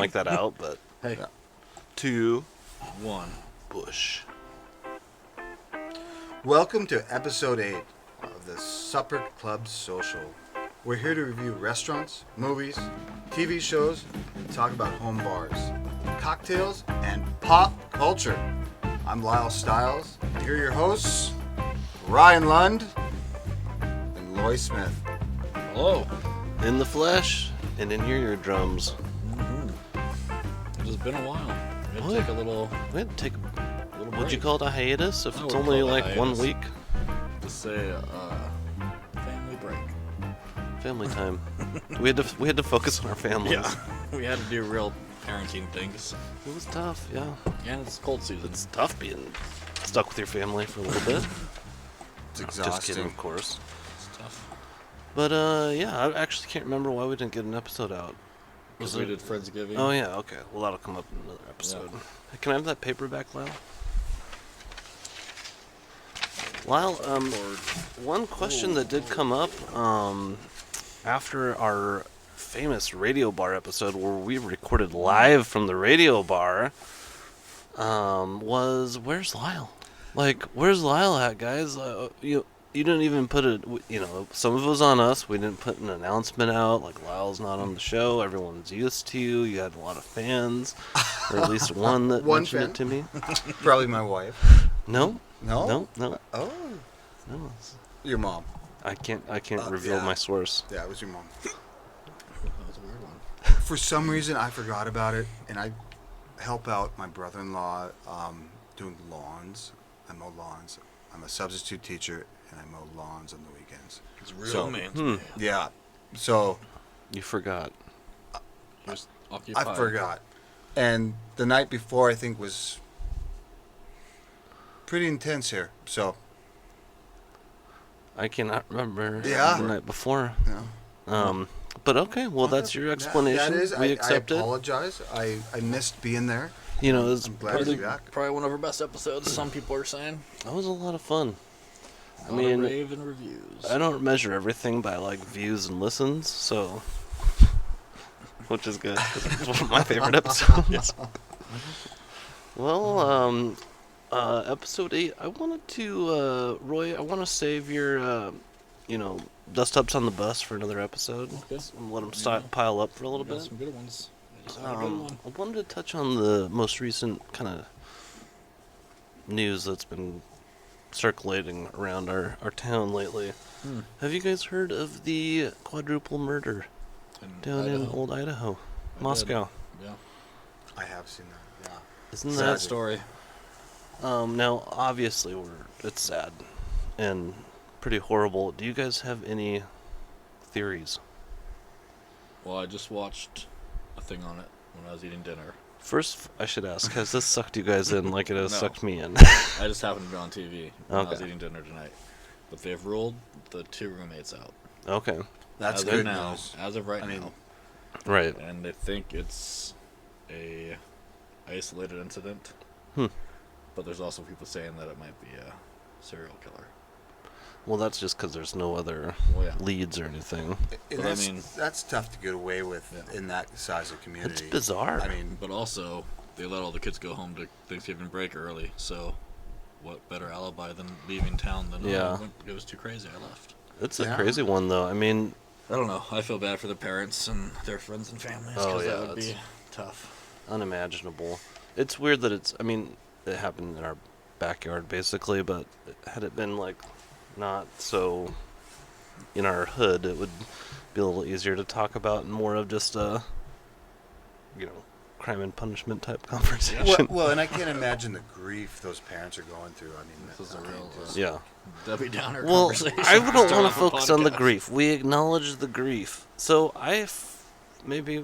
like that out, but Hey. 2, 1. Bush. Welcome to episode 8 of the Supper Club Social. We're here to review restaurants, movies, TV shows, and talk about home bars, cocktails, and pop culture. I'm Lyle Stiles, and here are your hosts, Ryan Lund and Loy Smith. Hello. In the flesh and in your eardrums. It has been a while. We had to take a little We had to take a break. Would you call it a hiatus if I it's would only call it a like 1 hiatus. week? Just say family break. Family time. we had to focus on our families. We had to do real parenting things. It was tough, yeah. And it's cold season. It's tough being stuck with your family for a little bit. It's Just exhausting. kidding, of course. It's tough. But yeah, I actually can't remember why we didn't get an episode out. Because Was we it- did Friendsgiving. Oh yeah, okay. Well, that'll come up in another episode. Can I have that paper back, Lyle? Lyle, one question that did come up after our famous radio bar episode where we recorded live from the radio bar was, where's Lyle? Like, where's Lyle at, guys? You didn't even put it, some of it was on us. We didn't put an announcement out, like Lyle's not on the show. Everyone's used to you. You had a lot of fans, or at least one that One mentioned fan? it to me. Probably my wife. No, No? no. Oh, No, your mom. I can't reveal yeah. my source. Yeah, it was your mom. That was a weird one. For some reason, I forgot about it, and I help out my brother-in-law doing lawns. I mow lawns. I'm a substitute teacher, and I mow lawns on the weekends. It's real So- man's Hmm. man. Yeah, so You forgot. He was occupied. I forgot. And the night before, I think, was pretty intense here. So, I cannot remember Yeah. the night before. you know. But okay, well, that's your explanation. That is, We I accept it. apologize. I missed being there. You know, it's I'm glad to be probably, back. Probably one of our best episodes, some people are saying. that was a lot of fun. A lot of rave and reviews. I don't measure everything by like views and listens, so which is good 'cause it's one of my favorite episodes. Well, episode 8. I wanted to, Roy. I want to save your, dust ups on the bus for another episode. Okay. And let them pile up for a little Got bit. some good ones. I just had a good one. I wanted to touch on the most recent kind of news that's been circulating around our town lately. Have you guys heard of the quadruple murder And down in Idaho. old Idaho, I did. Moscow? Yeah. I have seen that. Yeah. Isn't Sad that story. now? Obviously, it's sad and pretty horrible. Do you guys have any theories? Well, I just watched a thing on it when I was eating dinner. First, I should ask: has this sucked you guys in like it has No. sucked me in? I just happened to be on TV when I was Okay. eating dinner tonight. But they've ruled the 2 roommates out. Okay, That's as good of now. news. As of right I mean- now. right. And they think it's a isolated incident. Hmm. But there's also people saying that it might be a serial killer. Well, that's just because there's no other Well, yeah. leads or anything. And But I mean- that's tough to get away with Yeah. in that size of community. It's bizarre. I mean, But also, they let all the kids go home to Thanksgiving break early, so what better alibi than leaving town than Yeah. it was too crazy, I left. It's a Yeah. crazy one, though. I mean, I don't know. I feel bad for the parents and their friends and families Oh, because yeah, that would be it's- tough. unimaginable. It's weird that it happened in our backyard, basically, but had it been, like, not so in our hood, it would be a little easier to talk about and more of just a, crime and punishment type conversation. well, and I can't imagine the grief those parents are going through. I mean, This is a I mean, real, just- Yeah. Debbie Downer Well, conversation. I don't Start want off to a focus on the podcast. grief. We acknowledge the grief. So maybe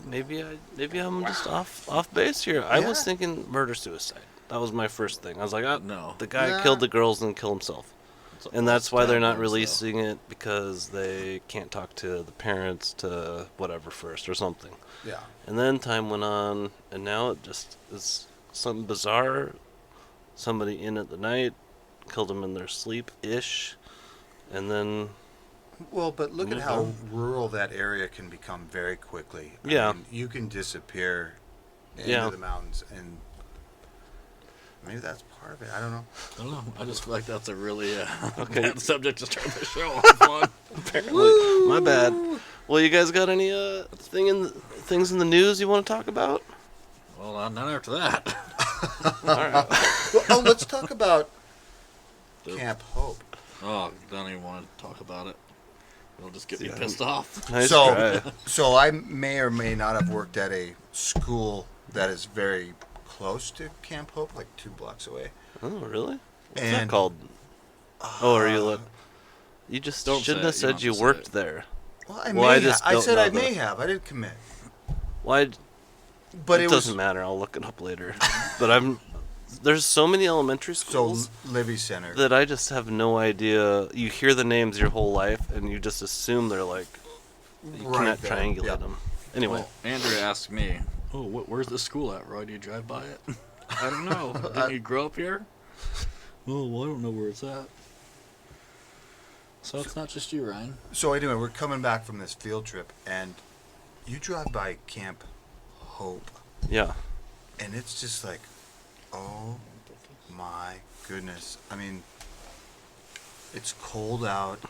I'm just off base here. I was Yeah. thinking murder suicide. That was my first thing. I was like, oh, No. the guy Yeah. killed the girls and killed himself. It's And all that's why they're not stab wounds, though. releasing it because they can't talk to the parents to whatever first or something. Yeah. And then time went on, and now it just is something bizarre. Somebody in at the night killed them in their sleep-ish, and then Well, but look at Move how on. rural that area can become very quickly. I Yeah. mean, you can disappear into the mountains, and maybe that's part of it. I don't know. I don't know. I just feel like that's a really Okay. bad subject to start the show off on. Apparently, my bad. Well, you guys got any things in the news you want to talk about? Well, not after that. All right. Well, let's talk about The- Camp Hope. Oh, don't even want to talk about it. It'll just get me Yeah. pissed off. Nice So, try. so I may or may not have worked at a school that is very close to Camp Hope, like 2 blocks away. Oh, really? What's that And- called? Oh, are you? You just Don't shouldn't say have it. You said don't you have to say worked it. there. Well, I Well, I may just have. I don't said know I the- may have. I didn't commit. Why? But it it doesn't was matter. I'll look it up later. But there's so many elementary so schools Livy Center. that I just have no idea. You hear the names your whole life, and you just assume they're like you cannot there. triangulate Yeah. them. Anyway, Well, Andrew asked me, "Oh, where's the school at, Roy? Do you drive by it?" I don't know. Didn't you grow up here? Oh, well, I don't know where it's at. So it's not just you, Ryan. So anyway, we're coming back from this field trip, and you drive by Camp Hope, yeah. and it's just like, oh my goodness. I mean, it's cold out.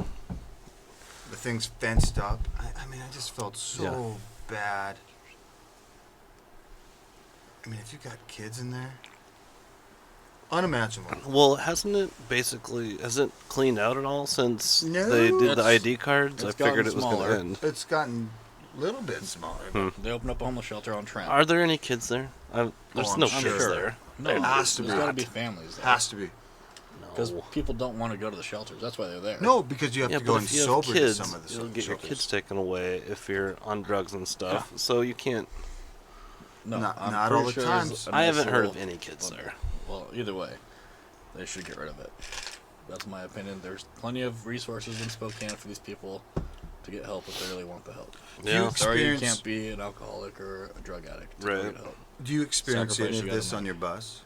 The thing's fenced up. I mean, I just felt so bad. I mean, if you got kids in there, unimaginable. Well, hasn't it cleaned out at all since No. they did the It's- ID cards? I it's figured gotten it was going smaller. to end. It's gotten a little bit smaller. Hmm. They opened up a homeless shelter on Trent. Are there any kids there? There's I'm no sure. kids there. No, There has to there's be. got to be families there. Has to be. Because No. people don't want to go to the shelters. That's why they're there. No, because you have Yeah, to but go in if you have sober kids, to some of the you'll get your shelters. kids taken away if you're on drugs and stuff. So you can't. No, Not- I'm not pretty all the sure times. there's a I haven't nice heard of little- any kids there. Well, either way, they should get rid of it. That's my opinion. There's plenty of resources in Spokane for these people to get help if they really want the help. Yeah. Sorry, you Experience- can't be an alcoholic or a drug addict to Right. go get help. Do you experience Sacrifice any you of gotta this on make. your bus?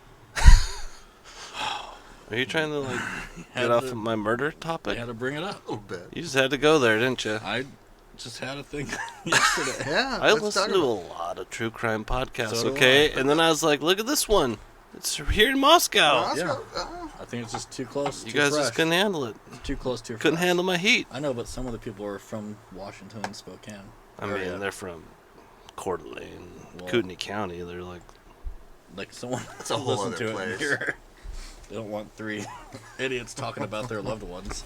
Are you trying to like Had get off to- of my murder I topic? had to bring it up. A little bit. You just had to go there, didn't you? I just had a thing yesterday. Yeah, I let's listen talk to a about lot of true crime podcasts, So do okay? I. And then I was like, look at this one. It's here in Moscow. it. Yeah. Yeah. I think it's just too close. You too guys fresh. just couldn't handle it. Too close, too Couldn't fresh. handle my heat. I know, but some of the people are from Washington, Spokane. I mean, area. they're from Coeur d'Alene, Well- Kootenai County. They're like, Like someone That's a whole listen other to place. it and hear. They don't want 3 idiots talking about their loved ones.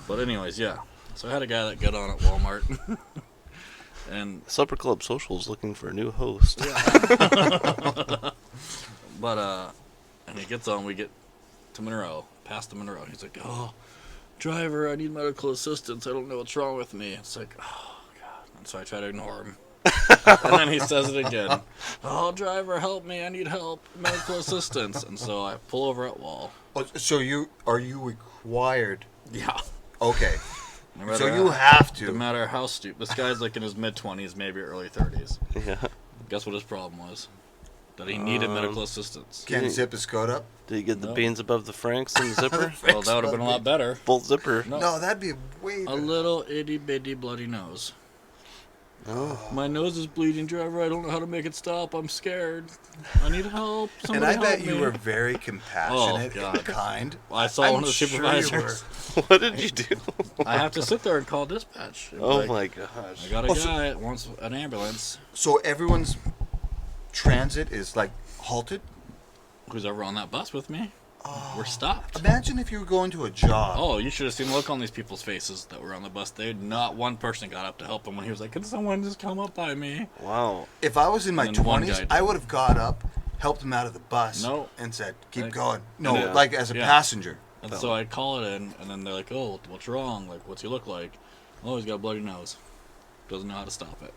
But anyways, yeah. So I had a guy that got on at Walmart, and Supper Club Social is looking for a new host. but and he gets on. We get to Monroe, past the Monroe. He's like, "Oh, driver, I need medical assistance. I don't know what's wrong with me." It's like, oh god. And so I try to ignore him. And then he says it again. "Oh, driver, help me! I need help, medical assistance." And so I pull over at Wall. Oh, so are you required? Yeah. Okay. No So matter you how- have No to. matter how stupid. This guy's like in his mid-20s, maybe early 30s. Yeah. Guess what his problem was? That he needed medical assistance. Can't zip his coat up. Did you get the No. beans above the franks in the zipper? Well, that would have been a lot better. Full zipper. No. No, that'd be way A better. little itty-bitty bloody nose. Oh. My nose is bleeding, driver. I don't know how to make it stop. I'm scared. I need help. And Somebody I help bet me. you were very compassionate God. and kind. I saw I'm one of the sure you supervisors. What did you do? I have to sit there and call dispatch. It was Oh like, my gosh. I got a Oh, so- guy that wants an ambulance. So everyone's transit is like halted. Who's ever on that bus with me? Oh. We're stopped. Imagine if you were going to a job. Oh, you should have seen the look on these people's faces that were on the bus. Not one person got up to help him when he was like, "Can someone just come up by me?" Wow. If I was in my And then one 20s, guy I did. would have got up, helped him out of the bus, No. and said, "Keep Like- going." No, Yeah. like as a Yeah. passenger. And so I call it in, and then they're like, "Oh, what's wrong? Like, what's he look like?" "Oh, he's got a bloody nose. Doesn't know how to stop it,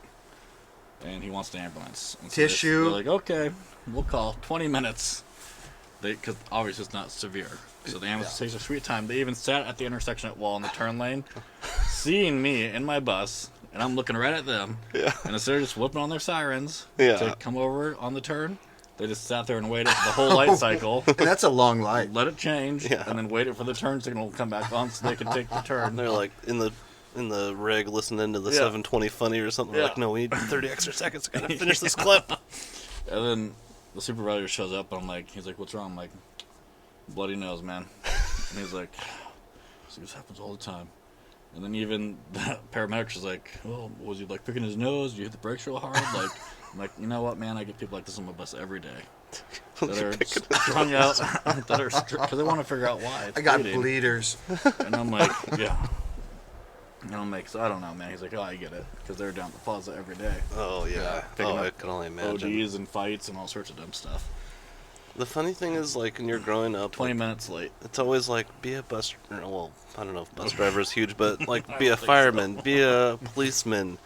and he wants the ambulance." And so Tissue. They're like, "Okay, we'll call. 20 minutes." Because obviously it's not severe. So the ambulance takes a sweet time. They even sat at the intersection at Wall in the turn lane, seeing me in my bus, and I'm looking right at them. Yeah. And instead of just whipping on their sirens Yeah. to come over on the turn, they just sat there and waited for the whole light cycle, And that's a long light. let it change, Yeah. and then waited for the turn signal to come back on so they could take the turn. And they're like in the in the rig listening to the Yeah. 720 funny or something. Yeah. Like, no, we need 30 extra seconds. Gotta finish this clip. And then the supervisor shows up, and I'm like, he's like, what's wrong? I'm like, bloody nose, man. And he's like, see, this happens all the time. And then even the paramedic was like, well, was he like picking his nose? Did you hit the brakes real hard? Like, I'm like, you know what, man? I get people like this on my bus every day. That are strung out, that are because they want to figure out why. It's I got bleeding. bleeders. And I'm like, yeah. And I'm like, so I don't know, man. He's like, oh, I get it. Because they're down at the plaza every day. Oh, yeah. Picking Oh, up I can only imagine. ODs and fights and all sorts of dumb stuff. The funny thing is, like, when you're growing up, 20 minutes late. it's always like, be a bus, well, I don't know if bus driver is huge, but, like, be a don't think fireman, be a policeman.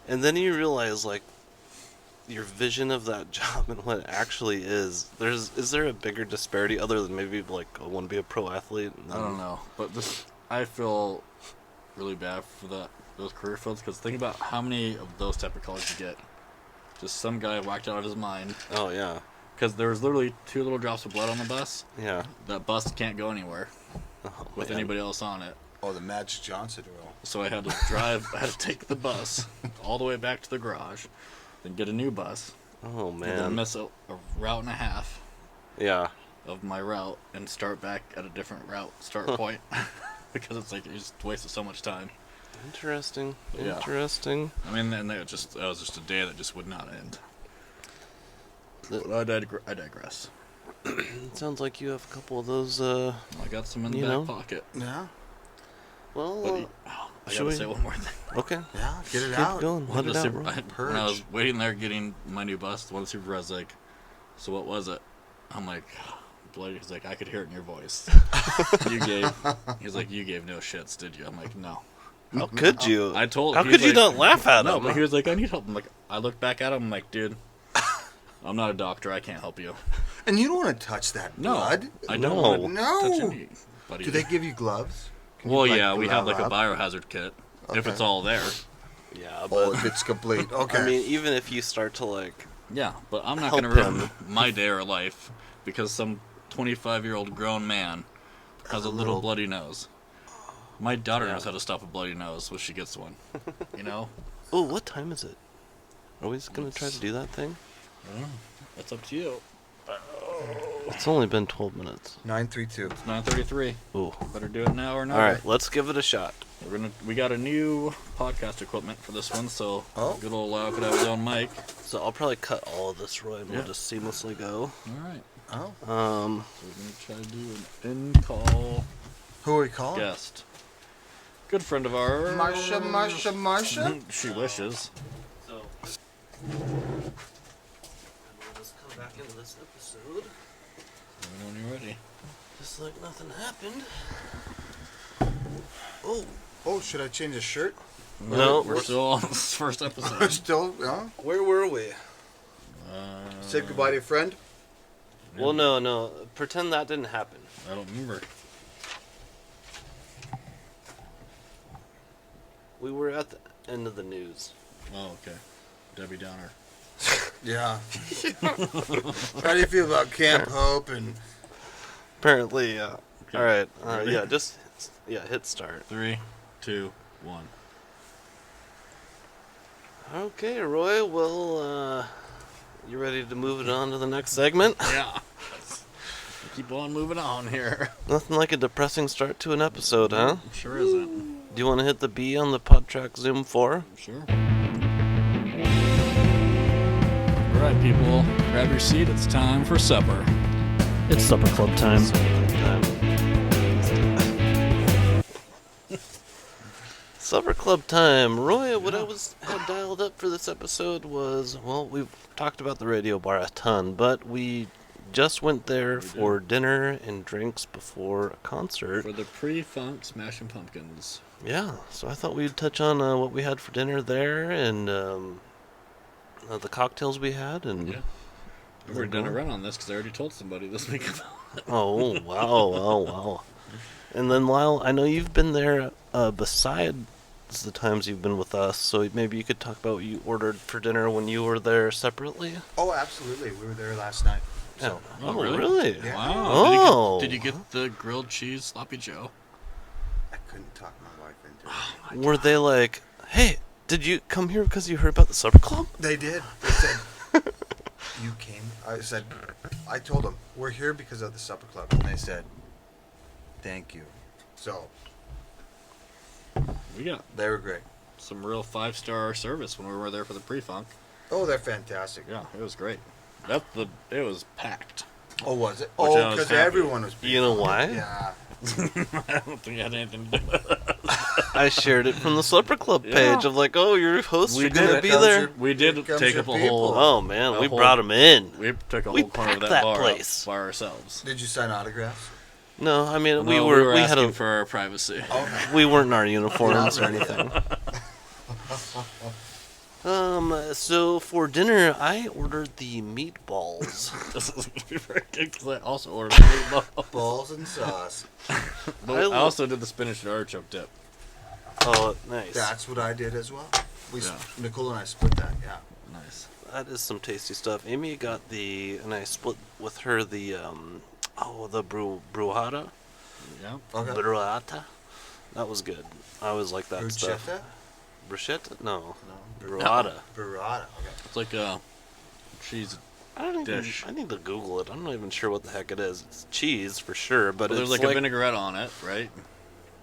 And then you realize, like, your vision of that job and what it actually is. Is there a bigger disparity other than maybe, like, I want to be a pro athlete? I don't know. But I feel really bad for those career fields, because think about how many of those type of calls you get. Just some guy whacked out of his mind. Oh, yeah. Because there was literally 2 little drops of blood on the bus. Yeah. That bus can't go anywhere Oh, with man. anybody else on it. Oh, the Magic Johnson rule. So I had to I had to take the bus all the way back to the garage, then get a new bus, Oh, and then man. miss a route and a half Yeah. of my route and start back at a different route start point. Because it's like you just wasted so much time. Interesting. Yeah. Interesting. I mean, and that was just a day that just would not end. The- But I digress. It sounds like you have a couple of those, I got some in the You back know. pocket. Yeah, well, But I should gotta we- say one more thing. okay. yeah, get it Keep out. going. Let The it out, super- bro. when I was waiting there getting my new bus, the one supervisor's like, so what was it? I'm like, bloody. He's like, I could hear it in your voice. He's like, you gave no shits, did you? I'm like, no. How could you? I told How he could was you like- not laugh at No, him? but he was like, I need help. I'm like, I looked back at him. I'm like, dude, I'm not a doctor. I can't help you. And you don't want to touch that No, blood. I don't No. want to No. touch anybody. Do they give you gloves? Can you, Well, like, yeah, we have glove like a up? biohazard kit if Okay. it's all there. Yeah, Oh, but if it's complete. Okay. I mean, even if you start to like, Yeah, but I'm not Help going to him. ruin my day or life because some 25-year-old grown man has a little bloody nose. My daughter Yeah. knows how to stop a bloody nose when she gets one. You know? oh, what time is it? Are we just gonna try to do that thing? That's up to you. It's only been 12 minutes. 932. It's 9:33. Ooh. Better do it now or not. All right, let's give it a shot. We got a new podcast equipment for this one, so Oh. good old Lau could have his own mic. So I'll probably cut all of this, Roy, and Yeah. we'll just seamlessly go. All right. Oh. So we're going to try to do an in-call Who are we calling? guest. Good friend of ours. Marsha. She wishes. So let's come back into this episode When you're ready. just like nothing happened. Oh, Oh, should I change the shirt? No, we're still on this first We're episode. still, where were we? Say goodbye to your friend. Well, no. Pretend that didn't happen. I don't remember. We were at the end of the news. Oh, okay. Debbie Downer. Yeah. How do you feel about Camp Hope and Apparently, yeah. Okay. All right. Ready? Yeah, just hit start. 3, 2, 1. Okay, Roy. Well, you ready to move it on to the next segment? Yeah. Keep on moving on here. Nothing like a depressing start to an episode, huh? Sure isn't. Do you want to hit the B on the PodTrack Zoom 4? Sure. Alright, people. Grab your seat. It's time for supper. It's supper club time. Supper club time. Roy, what I had dialed up for this episode was, well, we've talked about the radio bar a ton, but we just went there for dinner and drinks before a concert. For the pre-funk Smashing Pumpkins. Yeah, so I thought we'd touch on what we had for dinner there and the cocktails we had. And Yeah. We've already done a run on this because I already told somebody this week about it. Oh, wow. And then, Lyle, I know you've been there besides the times you've been with us, so maybe you could talk about what you ordered for dinner when you were there separately. Oh, absolutely. We were there last night. So, Oh, really? Yeah. Wow. Oh. Did you get the grilled cheese sloppy joe? I couldn't talk my wife into it. Were they like, hey, did you come here because you heard about the supper club? They did. They said, you came? I told them, we're here because of the supper club. And they said, thank you. So, We got they were great. some real 5-star service when we were there for the pre-funk. Oh, they're fantastic. Yeah, it was great. It was packed. Oh, was it? Which I Oh, was because happy. everyone was You know why? Yeah. I don't think it had anything to do with it. I shared it from the supper club Yeah. page of like, oh, your hosts We are gonna did. be Comes there. your- We did Here comes take your up a people. whole. Oh man, a we whole- brought them in. We took a We whole corner of packed that that bar place. up by ourselves. Did you sign autographs? No, I mean No, we had asking a for our privacy. Oh, we weren't in our uniforms or Not really. anything. So for dinner, I ordered the meatballs. This is gonna be very good because I also ordered a meatball. balls and sauce. But I also did the spinach and artichoke dip. Oh, nice. That's what I did as well. Yeah. Nicole and I split that, yeah. Nice. That is some tasty stuff. Amy got and I split with her the bruschetta. Yeah. Okay. Bruschetta. That was good. I always like that stuff. Bruschetta? Bruschetta? No. No. Burrata. Burrata, okay. It's like a cheese. I don't even. Dish. I need to Google it. I'm not even sure what the heck it is. It's cheese for sure, but Well, it's there's like a vinaigrette on it, right?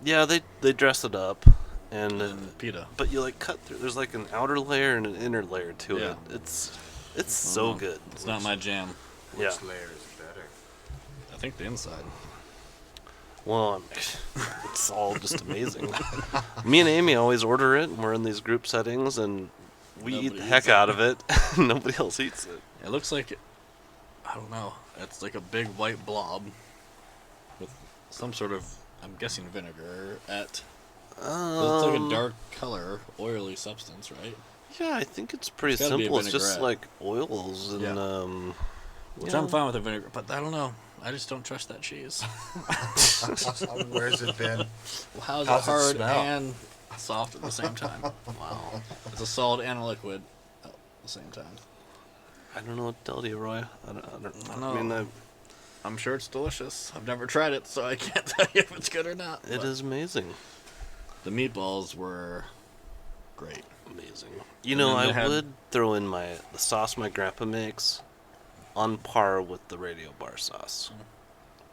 Yeah, they dress it up, and And pita. but you like cut through. There's like an outer layer and an inner layer to Yeah. it. It's so good. It's not my jam. Yeah. Which layer is better? I think the inside. Well, it's all just amazing. Me and Amy always order it, and we're in these group settings, and we eat Nobody the heck eats it. out of it. Nobody else eats it. It looks like, I don't know. It's like a big white blob with some sort of, I'm guessing vinegar at. It's like a dark color, oily substance, right? Yeah, I think it's pretty It's gotta be a simple. It's just vinaigrette. like oils and Yeah. Which yeah. I'm fine with the vinegar, but I don't know. I just don't trust that cheese. Where's it been? Well, how's How's it it hard smell? and soft at the same time? Wow. It's a solid and a liquid at the same time. I don't know what to tell you, Roy. I know. mean, I'm sure it's delicious. I've never tried it, so I can't tell you if it's good or not. it but is amazing. The meatballs were great. Amazing. You And know, then I they had- would throw in the sauce my grandpa makes on par with the radio bar sauce.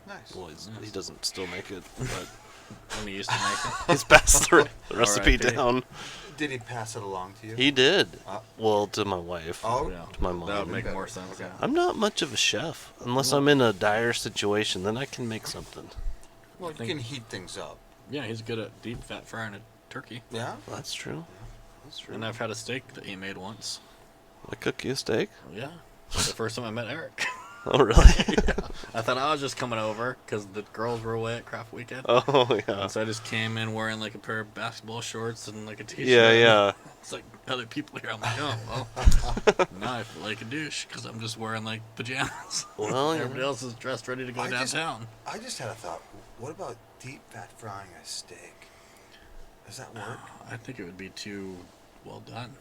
Nice. Well, he doesn't still make it, but When he used to make it. he's passed the recipe R.I.P. down. Did he pass it along to you? He did. Uh, Well, to my wife. Oh, Yeah. To my mom. That would make Okay. more sense. Okay. Yeah. I'm not much of a chef unless I'm in a dire situation. Then I can make something. well, you think- can heat things up. Yeah, he's good at deep fat frying a turkey. Yeah? Well, that's true. That's true. And I've had a steak that he made once. I cook you a steak. Yeah. The first time I met Eric. Oh, really? I thought I was just coming over because the girls were away at craft weekend. Oh, yeah. And so I just came in wearing like a pair of basketball shorts and like a t-shirt. Yeah, yeah. It's like other people here. I'm like, oh, well. Now I feel like a douche because I'm just wearing like pajamas. Well, Everybody else is dressed ready to go I just- downtown. I just had a thought. What about deep fat frying a steak? Does that work? I think it would be too well done.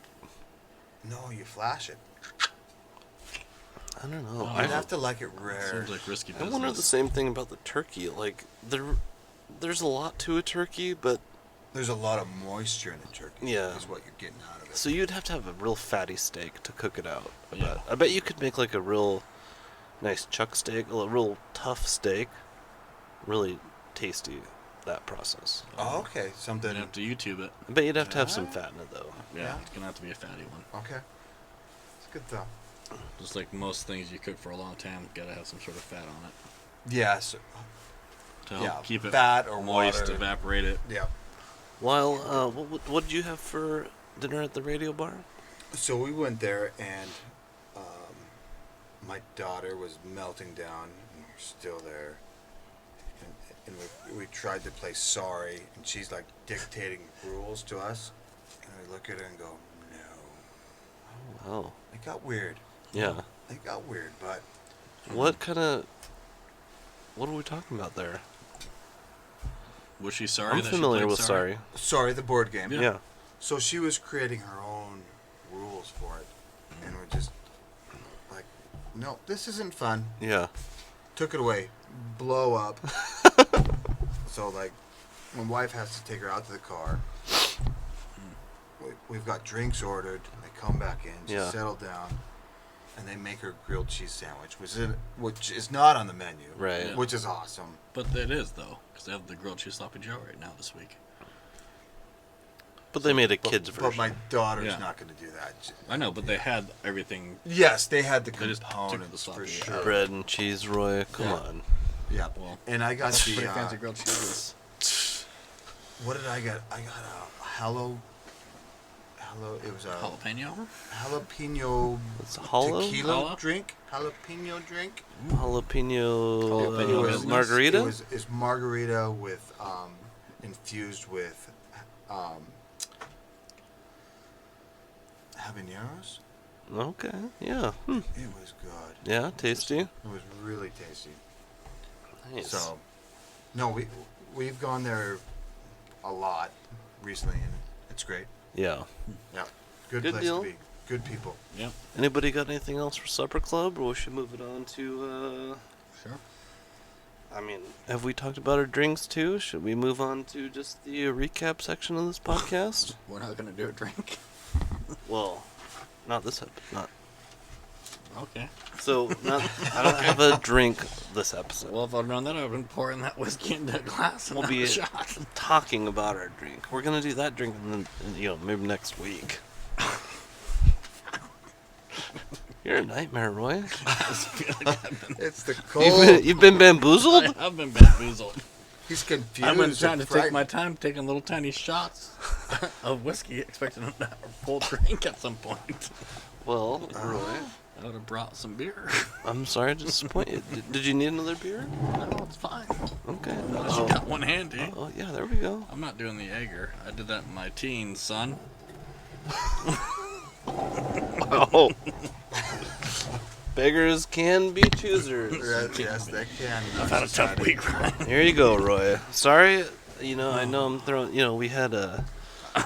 No, you flash it. I don't know. Oh, I'd I, have to like it rare. Seems like risky I business. wonder the same thing about the turkey. Like, there's a lot to a turkey, but There's a lot of moisture in the turkey. Yeah. Is what you're getting out of it. so you'd have to have a real fatty steak to cook it out. Yeah. I bet you could make like a real nice chuck steak, a real tough steak, really tasty. That process. Oh, okay. Something. You'd have to YouTube it. I bet you'd have to have some Ah. fat in it though. Yeah, Yeah. it's gonna have to be a fatty one. Okay. It's a good thought. Just like most things you cook for a long time, gotta have some sort of fat on it Yeah. So, to help yeah. keep it fat or moist, water. evaporate it. Yeah. While what did you have for dinner at the radio bar? So we went there, and my daughter was melting down, and we're still there. And we tried to play sorry, and she's like dictating rules to us. And I look at her and go, no. Oh, It got weird. yeah. It got weird, but What are we talking about there? Was she sorry? I'm that she familiar played with sorry. sorry, the board game. Yeah. Yeah. So she was creating her own rules for it, and we're just like, no, this isn't fun. Yeah. Took it away, blow up. So like, my wife has to take her out to the car. We've got drinks ordered. They come back in. She settled down, and they make her grilled cheese sandwich, which is not on the menu. Right. Yeah. Which is awesome. But it is, though, because they have the grilled cheese sloppy Joe right now this week. But they made a kid's version. But my daughter's Yeah. not going to do that. I know, but they had everything. Yes, they had the They just took the components sloppy for out. sure. Bread and cheese, Roy. Come Yeah. on. Yeah. Well, And I got that's the. pretty fancy grilled cheeses. What did I get? I got a hello. It was a Jalapeno? jalapeno It's hollow? tequila Hollow? drink. Jalapeno drink. Jalapeno, Jalapeno business? margarita? It's margarita with infused with habaneros. Okay, yeah. It was good. Yeah, tasty. It was really tasty. Nice. So, no, we've gone there a lot recently, and it's great. Yeah. Yeah, good Good place deal. to be. Good people. Yep. Anybody got anything else for Supper Club, or we should move it on to, Sure. I mean, have we talked about our drinks too? Should we move on to just the recap section of this podcast? We're not going to do a drink. Well, not this episode. Not. Okay. So, I don't have a drink this episode. Well, if I'd known that, I would have been pouring that whiskey into a glass and We'll have be a shot. talking about our drink. We're gonna do that drink, and then, maybe next week. You're a nightmare, Roy. It's the You've cold. you've been bamboozled? I have been bamboozled. He's confused. I've been trying and to take frightened. my time taking little tiny shots of whiskey, expecting to have a full drink at some point. Well, Roy, I would have brought some beer. I'm sorry to disappoint you. Did you need another beer? No, it's fine. Okay. I just got one handy. Oh, yeah, there we go. I'm not doing the Jaeger. I did that in my teens, son. Oh. Beggars can be choosers. Yes, they can. I've had a tough week, right? Here you go, Roy. Sorry, I know I'm throwing, we had a...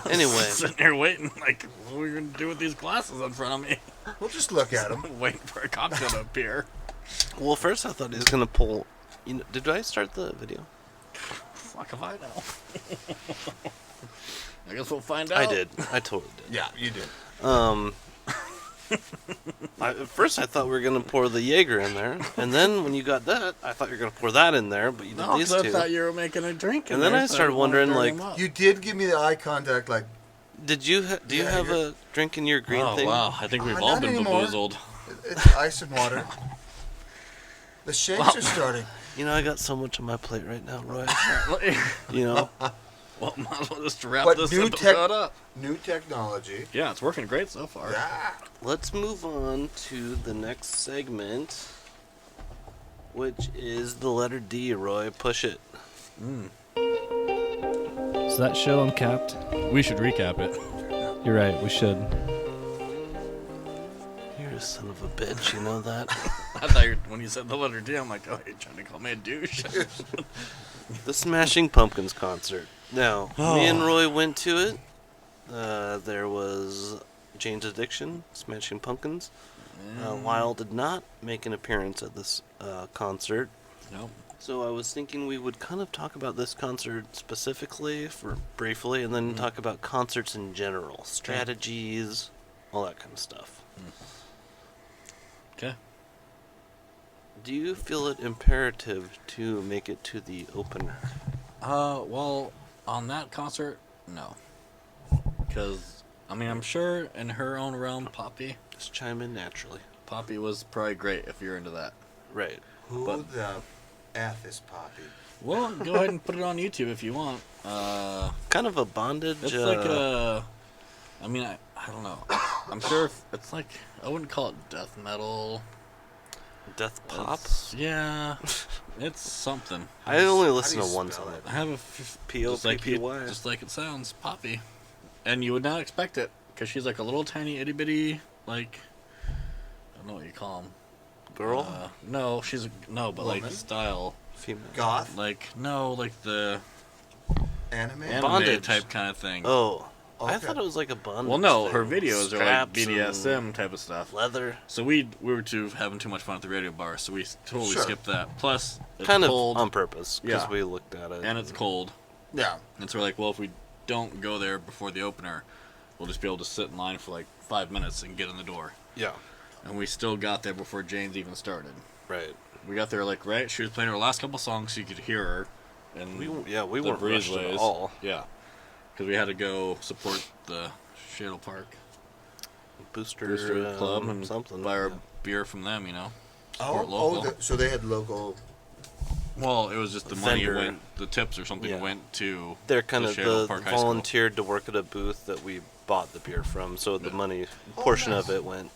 Anyway. Sitting here waiting, like, what are we going to do with these glasses in front of me? We'll just look at him. Waiting for a cocktail to appear. Well, first I thought he was going to pull... did I start the video? Fuck if I know. I guess we'll find out. I did. I totally did. Yeah, you did. At first I thought we were going to pour the Jaeger in there. And then when you got that, I thought you were going to pour that in there, but you did No, these 'cause two. I thought you were making a drink. And then I started wondering, like, You did give me the eye contact, like, do you Yeah, have you're- a drink in your green oh, thing? wow. I think we've all Not been anymore. bamboozled. it's ice and water. The shakes are starting. I got so much on my plate right now, Roy. Well, might as well just wrap But this new episode up. New technology. Yeah, it's working great so far. Yeah. Let's move on to the next segment, which is the letter D, Roy. Push it. Is that show uncapped? We should recap it. You're right, we should. You're a son of a bitch, you know that? I thought when you said the letter D, I'm like, oh, you're trying to call me a douche. The Smashing Pumpkins concert. Now, me and Roy went to it. There was Jane's Addiction, Smashing Pumpkins. Lyle did not make an appearance at this concert. Nope. So I was thinking we would kind of talk about this concert specifically for briefly, and then talk about concerts in general, strategies, all that kind of stuff. Okay. Do you feel it imperative to make it to the opener? Well, on that concert, no. Because, I'm sure in her own realm, Poppy Just chime in naturally. was probably great if you're into that. Right. Who But- the F is Poppy? Well, go ahead and put it on YouTube if you want. Kind of a bondage. It's like a... I don't know. I'm sure it's like... I wouldn't call it death metal. death pop. Yeah. It's something. I only How do listen you to one spell song. it? I have a... P-O-P-P-Y. Just like it sounds, Poppy. And you would not expect it. Because she's like a little tiny itty bitty, like... I don't know what you call them. Girl? No, she's... No, but like Woman? style. Female. Goth? Like, no, like the... Anime? Anime Bondage. type kind of thing. Oh. I Okay. thought it was like a bondage. Well, no, thing. her videos are like Straps BDSM type of stuff. and leather. So we were having too much fun at the radio bar, so we totally Sure. skipped that. Plus, it's Kind cold, of on purpose, because Yeah. we looked at it. and it's cold. Yeah. And so we're like, well, if we don't go there before the opener, we'll just be able to sit in line for like 5 minutes and get in the door. Yeah. And we still got there before Jane's even started. Right. We got there like right. She was playing her last couple songs, so you could hear her. And We weren't rushed at breezeways. all. Yeah, because we had to go support the Shadle Park Booster Club and something. buy our yeah. beer from them. You know, Oh, support local. so they had local. Well, it was just the money Vendor. went, the tips or something Yeah. went to. They're kind of Shadle the Park High School. volunteered to work at a booth that we bought the beer from, so the Yeah. money Oh, portion nice. of it went.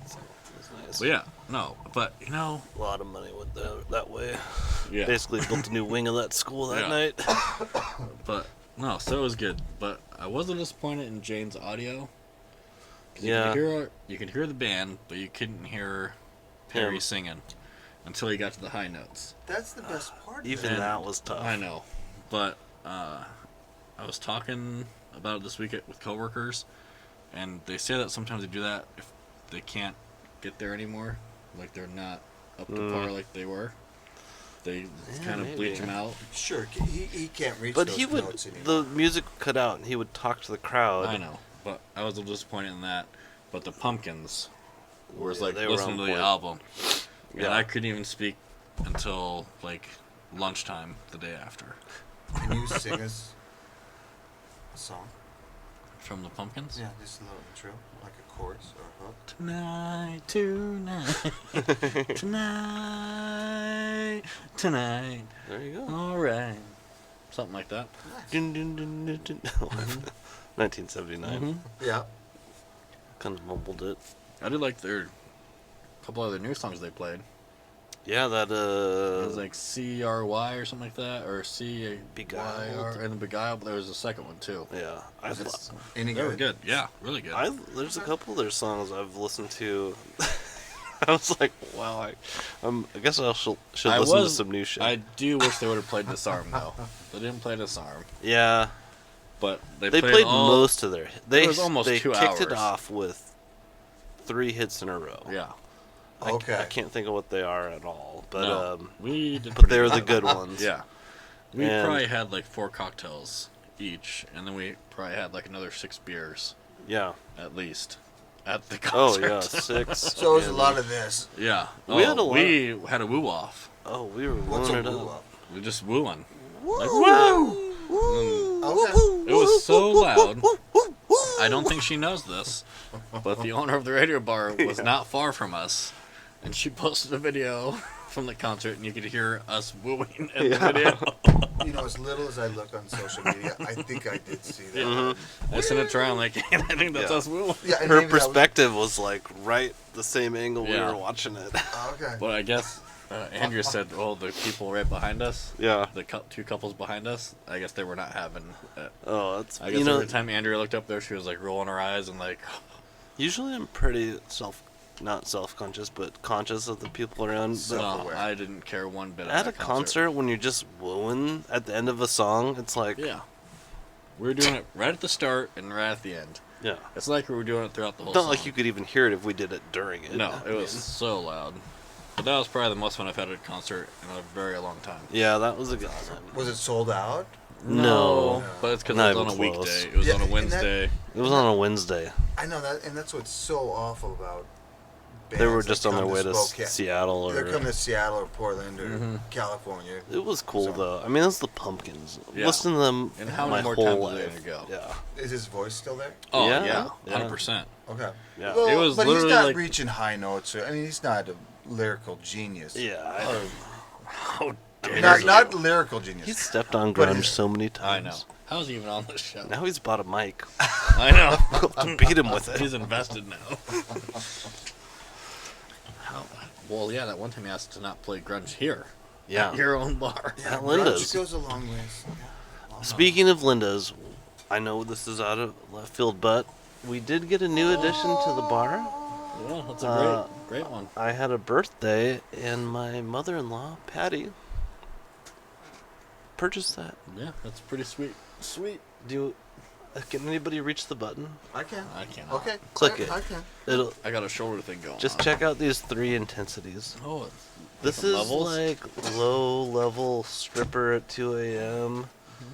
So it was nice. But yeah, no, but you know, A lot of money went that way. yeah, Basically built a new wing of that school that Yeah. night. but no, so it was good. But I wasn't disappointed in Jane's audio. 'Cause Yeah. you could hear the band, but you couldn't hear Perry Him. singing until he got to the high notes. That's the best part. Even And that was tough. I know, but I was talking about it this week with coworkers, and they say that sometimes they do that if they can't get there anymore, like they're not up to par like they were. They Yeah, kind of maybe. bleach them out. Sure, he can't reach But those he would, notes anymore. the music would cut out and he would talk to the crowd. I know, but I was a little disappointed in that. But the Pumpkins was Yeah, like they were listening to on the point. album, Yeah. and I couldn't even speak until like lunchtime the day after. Can you sing us a song? From the Pumpkins. Yeah, just a little intro, like a chorus or a hook. Tonight, tonight. There you go. All right, something like that. Dun, dun, dun, dun, dun. 1979. Mhm. Yeah. Kind of mumbled it. I did like their couple other new songs they played. Yeah, that It was like CRY or something like that, or CYR Beguiled. and Beguiled. But there was a second one too. Yeah, Any They were good. Yeah, really good. There's a couple of their songs I've listened to. I was like, wow, I guess I should listen to some new shit. I do wish they would have played Disarm though. They didn't play Disarm, Yeah, but they played all, most of their. They was almost they 2 kicked it hours. off with 3 hits in a row. Yeah. Okay. I can't think of what they are at all, but No, we did. but pretty they were good. the good ones. Yeah. We And- probably had like 4 cocktails each, and then we probably had like another 6 beers Yeah. at least at the Oh concert. yeah, 6. So it was a and- lot of this. Yeah. We had a lot- We had a woo off. Oh, we were What's wooing a it woo up. up? We were just wooing. Like, Woo! woo! Okay. It was so loud. I don't think she knows this, but the owner of the radio bar was not far from us, and she posted a video from the concert, and you could hear us wooing in the video. You know, as little as I look on social media, I think I did see that. Yeah. I sent it to her, I'm like, I think that's Yeah. us wooing. Yeah, and Her maybe that was- perspective was like right the same angle we Yeah. were watching it. Okay. But I guess Andrea said, oh, the people right behind us, Yeah. the 2 couples behind us, I guess they were not having it. Oh, that's I guess you know. every time Andrea looked up there, she was like rolling her eyes and like, Usually I'm pretty not self-conscious, but conscious of the people around. But no, Self-aware. I didn't care one bit at a that concert, when you're just wooing at the end of a song, it's like, Yeah. We were doing it right at the start and right at the end. yeah. It's like we were doing it throughout the whole Not song. like you could even hear it if we did it during it. No, I it was mean, so loud. But that was probably the most fun I've had at a concert in a very long time. Yeah, that was a good time. Was it sold out? No. But it's because Not it was on a even close. weekday. It was Yeah, on a and that- Wednesday. It was on a Wednesday. I know that, and that's what's so awful about. They were bands just that on their come way to Spokane. Seattle, They're or coming to Seattle or Portland or Mhm. California. it was cool So- though. I mean, it's the Pumpkins. Yeah. Listen to them And how my many more whole times are life. they gonna go? Yeah, Is his voice still there? Oh, Yeah, yeah. yeah. 100%. Okay. yeah, Well, It was but he's literally not like- reaching high notes. I mean, he's not a lyrical genius. yeah. How dare Not you. not lyrical genius. He's stepped on But grunge his- so many I times. know. How's he even on this show? Now he's bought a mic. I know. to beat him with it. He's invested now. How? Well, yeah, that one time he asked to not play grunge here. Yeah. At your own bar. Yeah, At Linda's. grunge goes a long ways. Yeah. Speaking of Linda's, I know this is out of left field, but we did get a new addition to the bar. Yeah, that's a Uh, great one. I had a birthday, and my mother-in-law, Patty, purchased that. Yeah, that's pretty sweet. Sweet. Do you, can anybody reach the button? I can. I cannot. Okay. Click I, it. I can. It'll I got a shoulder thing going just on. check out these 3 intensities. Oh, it's This different is levels? like low-level stripper at 2 a.m.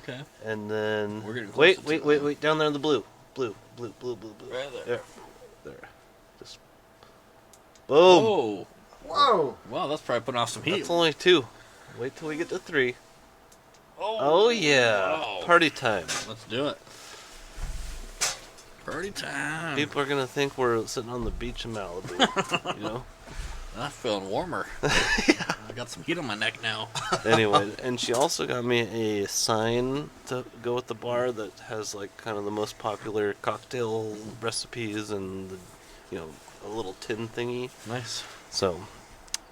Okay. And then We're getting wait, closer wait, to wait, it. wait, down there in the blue. Blue. Right there. There. Just boom. Oh. Whoa! Wow, that's probably putting off some heat. That's only 2. Wait till we get to 3. Oh, Oh yeah. wow. Party time. Let's do it. Party time. People are gonna think we're sitting on the beach in Malibu. You know? I'm feeling warmer. I got some heat on my neck now. Anyway, and she also got me a sign to go with the bar that has like kind of the most popular cocktail recipes and the, a little tin thingy. Nice. So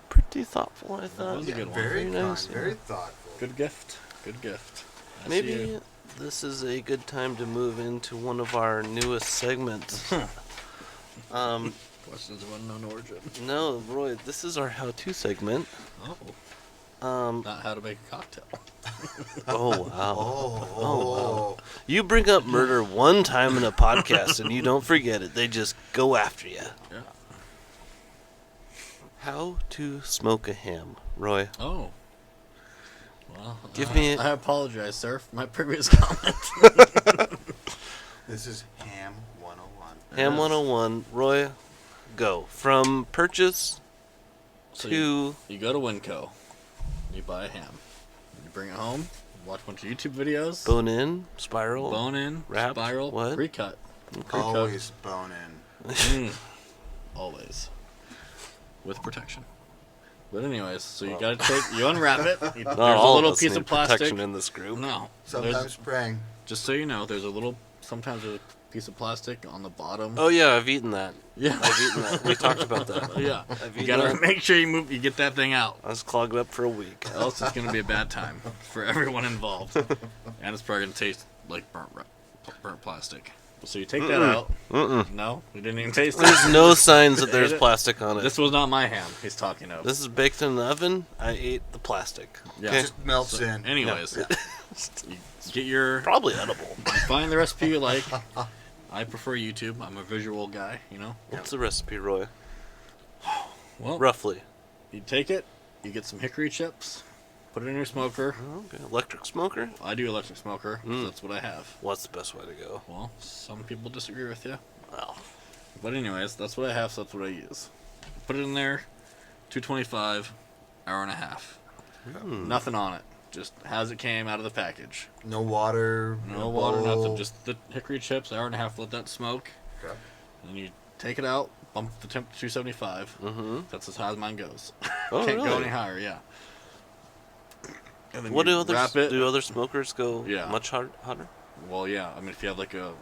pretty thoughtful, I thought. was a good one. Very Very kind, nice, very yeah. thoughtful. Good gift. Good gift. I see Maybe you. this is a good time to move into one of our newest segments. Questions of unknown origin. No, Roy, this is our how-to segment. Oh. Not how to make a cocktail. Oh wow. Oh. You bring up murder one time in a podcast and you don't forget it. They just go after you. Yeah. How to smoke a ham, Roy? Oh. Well, Give me- I apologize, sir, for my previous comment. This is Ham 101. Ham Yes. 101, Roy, go. From purchase So to... You go to Winco. You buy a ham. You bring it home. Watch a bunch of YouTube videos. Bone in, spiral. Bone in, wrapped, spiral, what? pre-cut. Always bone in. Always. With protection. But anyways, so you gotta you unwrap it. There's Not a all little of us piece need of plastic. protection in this group. No. Sometimes praying. Just so you know, sometimes there's a piece of plastic on the bottom. Oh yeah, I've eaten that. Yeah. I've eaten that. We talked about that. Yeah. I've You eaten gotta that. make sure you get that thing out. I was clogged up for a week. Else it's gonna be a bad time for everyone involved. And it's probably gonna taste like burnt plastic. So you take that out. Mm-mm. No, we didn't even taste it. There's no signs that there's plastic on it. This was not my ham he's talking of. This is baked in the oven. I ate the plastic. Yeah. Okay? Just melts in. Anyways, you get your Probably edible. find the recipe you like. I prefer YouTube. I'm a visual guy, you know. What's the recipe, Roy? Well, Roughly. you take it, you get some hickory chips, put it in your smoker. Okay. Electric smoker? I do electric smoker, so that's what I have. What's the best way to go? Well, some people disagree with you. Well, But anyways, that's what I have, so that's what I use. Put it in there, 225, hour and a half. Nothing on it. Just as it came out of the package. No water. No water, bowl. nothing. Just the hickory chips, hour and a half, let that smoke. Okay. And then you take it out, bump the temp to 275. mm-hmm. That's as high as mine goes. Oh, Can't go really? any higher, yeah. And then What you do other wrap it. do other smokers go Yeah. much hotter? Well, yeah. I mean, if you have like a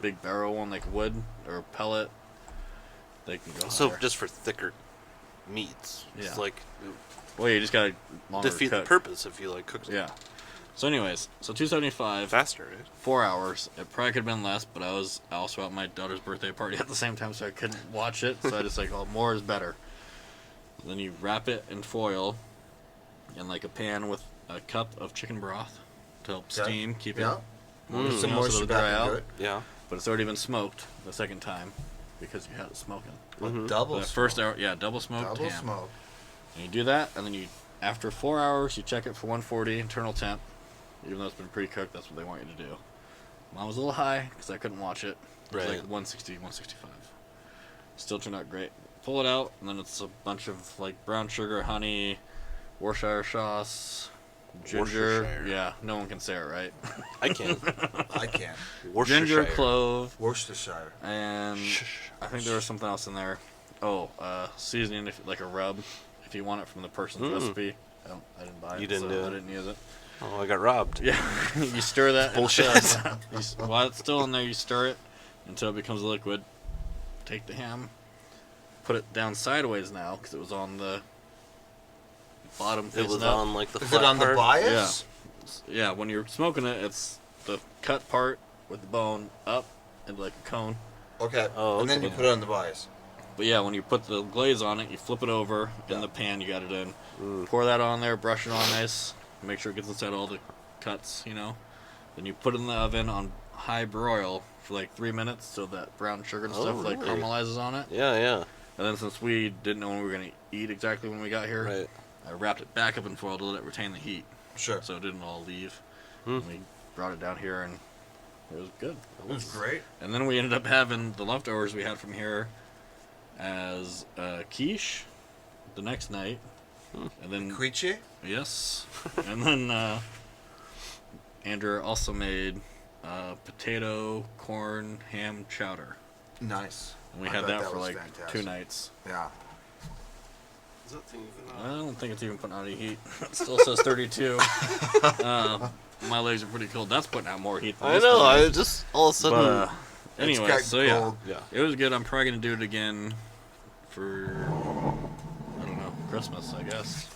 big barrel one, like wood or a pellet, they can go So higher. just for thicker meats. Yeah. It's like Well, you just gotta longer defeat to the cook. purpose if you like cook Yeah. So, anyways, so 275, faster, right? 4 hours. It probably could have been less, but I was also at my daughter's birthday party at the same time, so I couldn't watch it. So I just like, oh, more is better. Then you wrap it in foil in like a pan with a cup of chicken broth to help Okay. steam, keep Yeah. it moist, Some you know, so moisture it'll dry back into out. it. Yeah. But it's already been smoked the second time because you had it smoking. Mhm. Double. The first hour, yeah, double smoked Double ham. smoke. And you do that, and then you, after 4 hours, you check it for 140 internal temp. Even though it's been pre-cooked, that's what they want you to do. Mine was a little high because I couldn't watch it. It was Right. like 160, 165. Still turned out great. Pull it out, and then it's a bunch of like brown sugar, honey, Worcestershire sauce, ginger. Worcestershire. Yeah, no one can say it right. I can. I can't. Ginger, Worcestershire. clove, Worcestershire. and I think there was something else in there. Oh, seasoning, like a rub, if you want it from the person's recipe. I didn't buy it. You didn't so do it. I didn't use it. Oh, I got robbed. Yeah, you stir that. Bullshit. While it's still in there, you stir it until it becomes a liquid. Take the ham, put it down sideways now because it was on the bottom. It facing was up. on like the Is flat it on the part. bias? Yeah, when you're smoking it, it's the cut part with the bone up into like a cone. Okay. Oh, And then you okay. put it on the bias. But yeah, when you put the glaze on it, you flip it over in the pan. You got it in. Pour that on there, brush it on nice. Make sure it gets inside all the cuts, you know. Then you put it in the oven on high broil for like 3 minutes so that brown sugar and Oh, stuff like really? caramelizes on it. Yeah, yeah. And then since we didn't know when we were going to eat exactly when we got here, Right. I wrapped it back up in foil to let it retain the heat Sure. so it didn't all leave. And we brought it down here, and it was good. It was great. And then we ended up having the leftovers we had from here as quiche the next night. And then Quiche? yes. And then Andrew also made potato, corn, ham chowder. Nice. And we I had bet that for was like fantastic. 2 nights. Yeah. Is that thing even I don't think it's even putting out any heat. It still says 32. My legs are pretty cold. That's putting out more heat than I this know. does. I just all of a sudden. But, anyway, got so yeah. gold. yeah. It was good. I'm probably going to do it again for, I don't know, Christmas, I guess.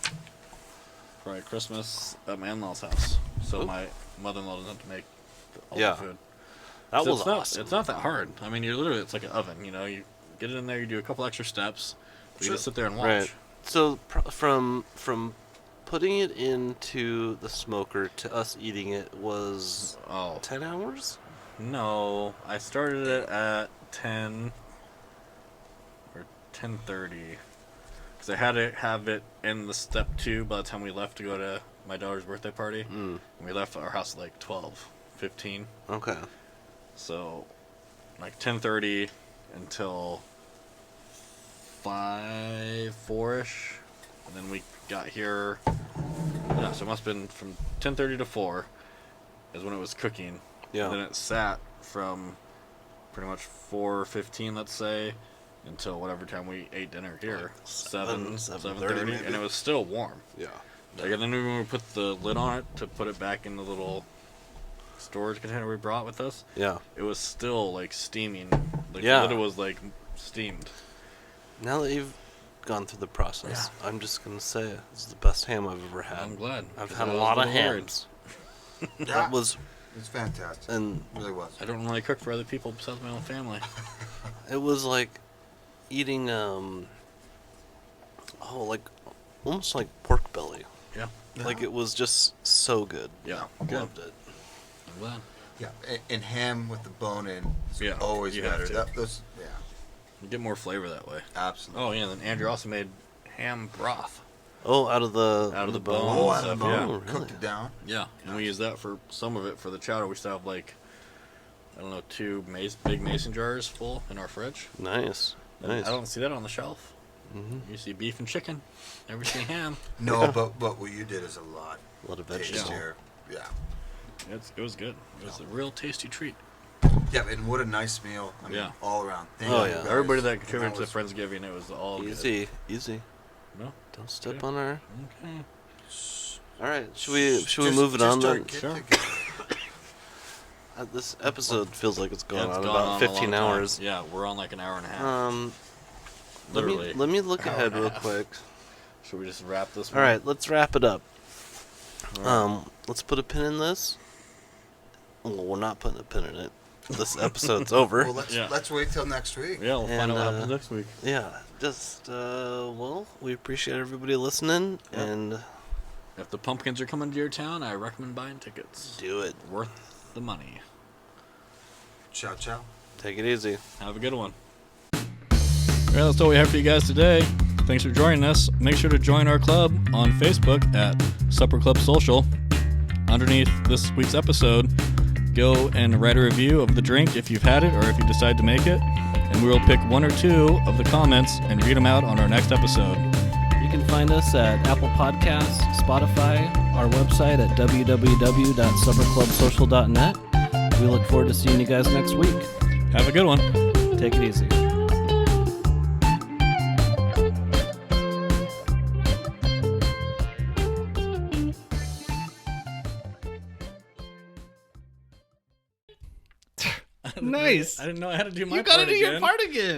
Probably Christmas at my in-law's house. So Ooh. my mother-in-law doesn't have to make all Yeah. the food. That So was it's not, awesome. It's not that hard. I mean, you're literally, it's like an oven, you know. You get it in there, you do a couple extra steps. You Sure. just sit there and watch. Right. So from putting it into the smoker to us eating it was Oh, 10 hours? no. I started it at 10 or 10:30. Because I had to have it in the step 2 by the time we left to go to my daughter's birthday party. Mm. And we left our house at like 12:15. Okay. So, like 10:30 until 4-ish. And then we got here. Yeah, so it must have been from 10:30 to 4 is when it was cooking. Yeah. And then it sat from pretty much 4:15, let's say, until whatever time we ate dinner here. Like 7, 7:30 7:30, maybe. and it was still warm. Yeah. Like, and then when we put the lid on it to put it back in the little storage container we brought with us, Yeah. it was still like steaming. Like Yeah. the lid was like steamed. Now that you've gone through the process, I'm just gonna say this is the best ham I've ever had. I'm glad. I've 'cause had I a was lot of little worried. hams. Yeah. That was, It's fantastic. and It really was. I don't really cook for other people besides my own family. it was like eating like almost like pork belly. Yeah. Like it was just so good. Yeah. Loved it. I'm glad. Yeah, and ham with the bone in is Yeah, always you have better. to. Those, yeah, You get more flavor that way. absolutely. Oh yeah, then Andrew also made ham broth. Oh, out of the Out of the bone. bone. Oh, and out of the stuff, bone. yeah. Really? Cooked it down. Yeah, and we use that for some of it for the chowder. We still have like, I don't know, 2 big mason jars full in our fridge. Nice. And Nice. I don't see that on the shelf. Mm-hmm. You see beef and chicken. Never see ham. No, but what you did is a lot A lot of vegetables. tastier. Yeah. It was good. It was a real tasty treat. Yeah, and what a nice meal. I mean, Yeah. all around. Thank Oh, you yeah. guys. Everybody that And contributed to was- the Friendsgiving, it was all Easy, easy. good. No? Don't step Okay. on our. Okay. All right, should we Just- move it just on our then? get Sure. together. This episode feels like it's going Yeah, it's on gone about on a 15 long time. hours. Yeah, we're on like an hour and a half. Let me look Hour ahead and a real half. quick. Should we just wrap this All one? right, let's wrap it up. All right. Let's put a pin in this. Well, we're not putting a pin in it. This episode's over. Well, let's Yeah. let's wait till next week. Yeah, we'll find And, out what happens next week. Yeah, just well, we appreciate everybody listening, Yep. and If the pumpkins are coming to your town, I recommend buying tickets. do it. Worth the money. Ciao, ciao. Take it easy. Have a good one. All right, that's all we have for you guys today. Thanks for joining us. Make sure to join our club on Facebook at Supper Club Social. Underneath this week's episode, go and write a review of the drink if you've had it or if you decide to make it. And we will pick 1 or 2 of the comments and read them out on our next episode. You can find us at Apple Podcasts, Spotify, our website at www.supperclubsocial.net. We look forward to seeing you guys next week. Have a good one. Take it easy. Nice. I didn't know I had to do my You gotta part do your again. part again.